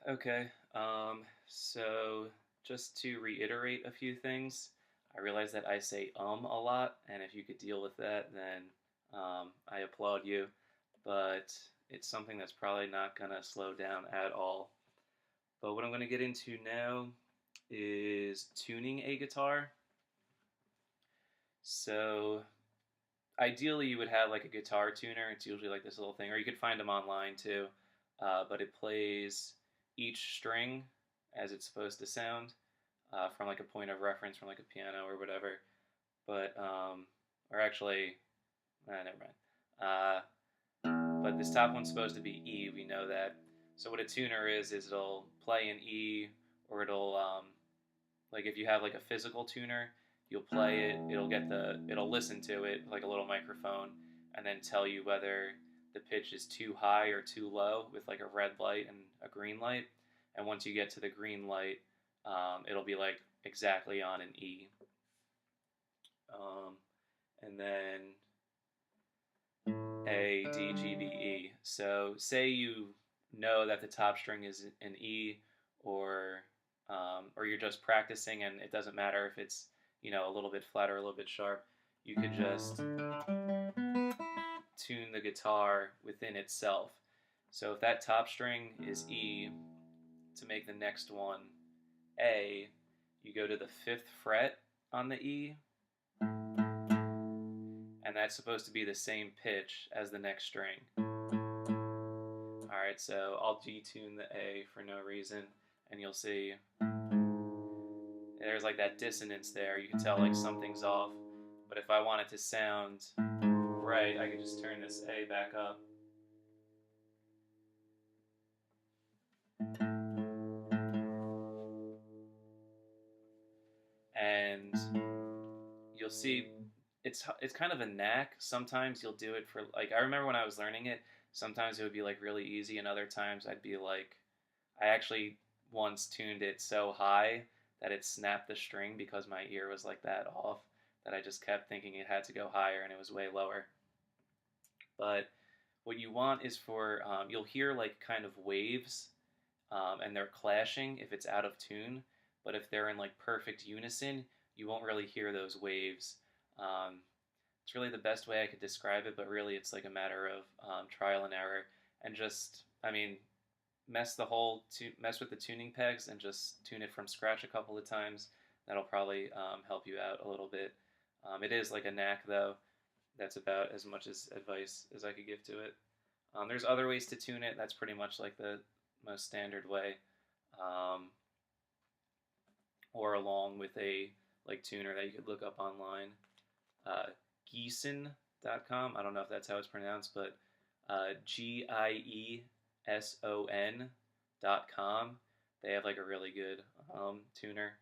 Okay. So just to reiterate a few things, I realize that I say a lot, and if you could deal with that, then I applaud you. But it's something that's probably not gonna slow down at all. But what I'm gonna get into now is tuning a guitar. So ideally, you would have like a guitar tuner. It's usually like this little thing, or you could find them online too. But it plays each string as it's supposed to sound from like a point of reference from like a piano or whatever. But or actually, never mind. But this top one's supposed to be E. We know that. So what a tuner is it'll play an E, or it'll like if you have like a physical tuner, you'll play it, it'll listen to it like a little microphone and then tell you whether the pitch is too high or too low with like a red light and a green light. And once you get to the green light, it'll be like exactly on an E. Um, and then A, D, G, B, E. So say you know that the top string is an E, or you're just practicing and it doesn't matter if it's a little bit flat or a little bit sharp. You could just tune the guitar within itself. So if that top string is E, to make the next one A, you go to the fifth fret on the E, and that's supposed to be the same pitch as the next string. Alright, so I'll detune the A for no reason, and you'll see there's like that dissonance there. You can tell like something's off. But if I want it to sound right, I can just turn this A back up. And you'll see it's kind of a knack. Sometimes you'll do it for like I remember when I was learning it, sometimes it would be like really easy and other times I'd be like I actually once tuned it so high that it snapped the string because my ear was like that off that I just kept thinking it had to go higher and it was way lower. But what you want is for you'll hear like kind of waves, and they're clashing if it's out of tune. But if they're in like perfect unison, you won't really hear those waves. Um, it's really the best way I could describe it, but really it's like a matter of trial and error, and just mess with the tuning pegs and just tune it from scratch a couple of times. That'll probably help you out a little bit. It is like a knack though. That's about as much as advice as I could give to it. There's other ways to tune it. That's pretty much like the most standard way, um, or along with a like tuner that you could look up online. Uh, Gieson.com. I don't know if that's how it's pronounced, but GIESON.com. They have like a really good tuner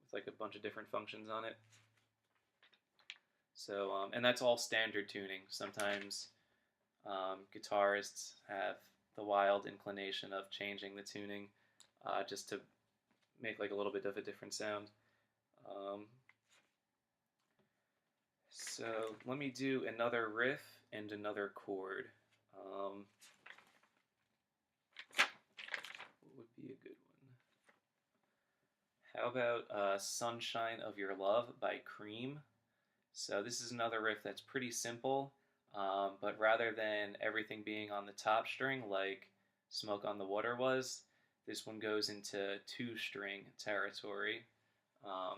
with like a bunch of different functions on it. So, and that's all standard tuning. Sometimes guitarists have the wild inclination of changing the tuning just to make like a little bit of a different sound. Um, so let me do another riff and another chord. What would be a good one? How about Sunshine of Your Love by Cream? So this is another riff that's pretty simple, but rather than everything being on the top string like Smoke on the Water was, this one goes into two string territory.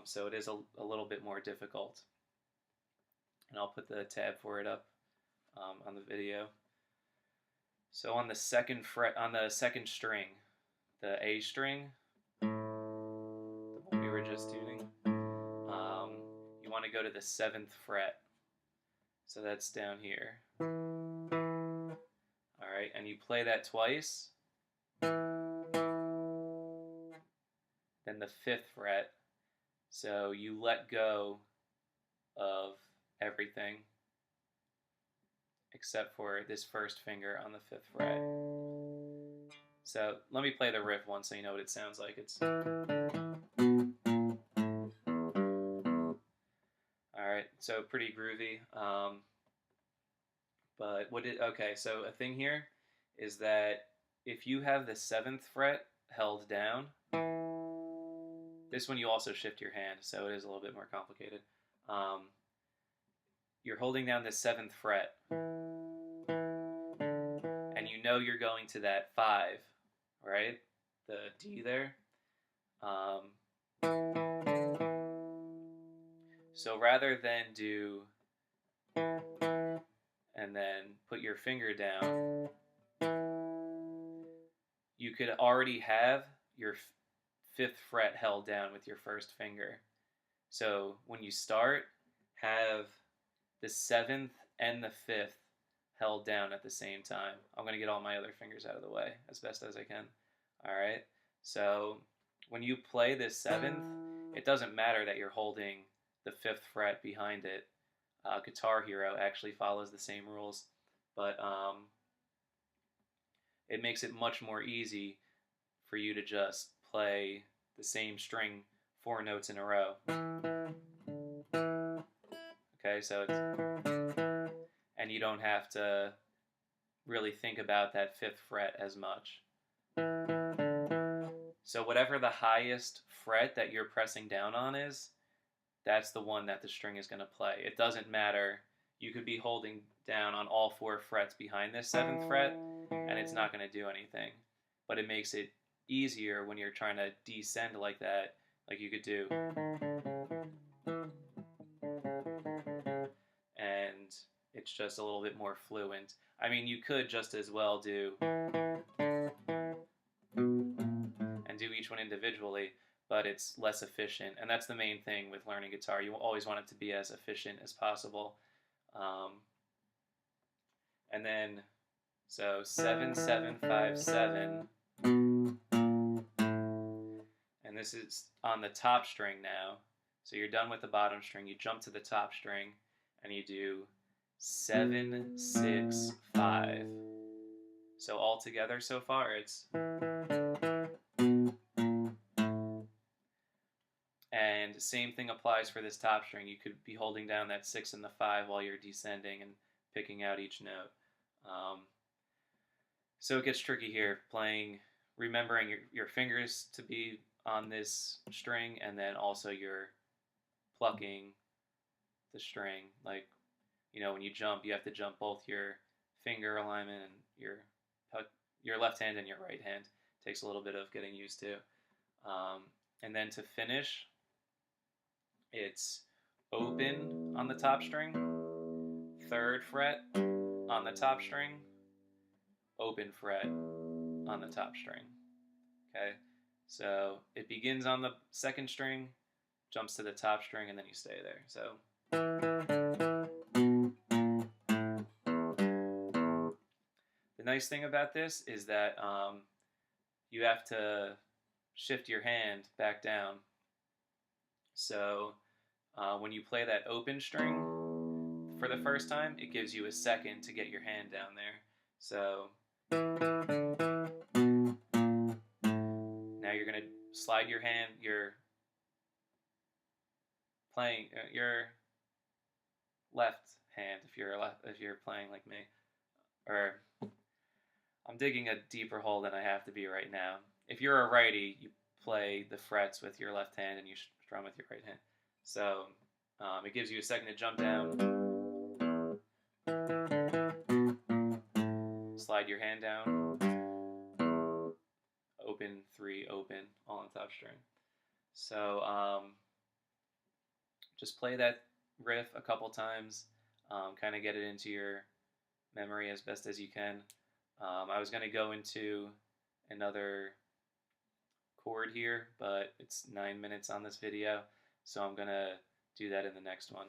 So it is a little bit more difficult. And I'll put the tab for it up on the video. So on the second fret, on the second string, the A string, the one we were just tuning, you want to go to the seventh fret. So that's down here. All right, and you play that twice. Then the fifth fret. So you let go of everything except for this first finger on the fifth fret. So let me play the riff once so you know what it sounds like. It's all right. So pretty groovy. But okay? So a thing here is that if you have the seventh fret held down. This one you also shift your hand, so it is a little bit more complicated. You're holding down this 7th fret, and you know you're going to that 5, right? The D there. So rather than do and then put your finger down, you could already have your 5th fret held down with your first finger. So when you start, have the 7th and the 5th held down at the same time. I'm going to get all my other fingers out of the way as best as I can. All right. So when you play this 7th, it doesn't matter that you're holding the 5th fret behind it. Guitar Hero actually follows the same rules, but it makes it much more easy for you to just play the same string 4 notes in a row. Okay, so it's, and you don't have to really think about that 5th fret as much. So whatever the highest fret that you're pressing down on is, that's the one that the string is going to play. It doesn't matter. You could be holding down on all 4 frets behind this 7th fret, and it's not going to do anything. But it makes it easier when you're trying to descend like that. Like you could do. And it's just a little bit more fluent. I mean, you could just as well do and do each one individually, but it's less efficient. And that's the main thing with learning guitar. You always want it to be as efficient as possible. And then, so 7, 7, 5, 7. And this is on the top string now. So you're done with the bottom string. You jump to the top string and you do 7, 6, 5. So all together so far it's. And same thing applies for this top string. You could be holding down that 6 and the 5 while you're descending and picking out each note. So it gets tricky here, remembering your fingers to be on this string, and then also you're plucking the string. Like, when you jump, you have to jump both your finger alignment and your left hand and your right hand. It takes a little bit of getting used to. And then to finish, it's open on the top string, 3rd fret on the top string, open fret on the top string. Okay, so it begins on the 2nd string, jumps to the top string, and then you stay there. So the nice thing about this is that you have to shift your hand back down. So when you play that open string for the first time, it gives you a second to get your hand down there. So now you're going to slide your hand, you're playing your left hand if you're playing like me. Or I'm digging a deeper hole than I have to be right now. If you're a righty, you play the frets with your left hand and you strum with your right hand. So it gives you a second to jump down, slide your hand down, open, 3, open, all on the top string. So just play that riff a couple times, kind of get it into your memory as best as you can. I was going to go into another chord here, but it's 9 minutes on this video, so I'm going to do that in the next one.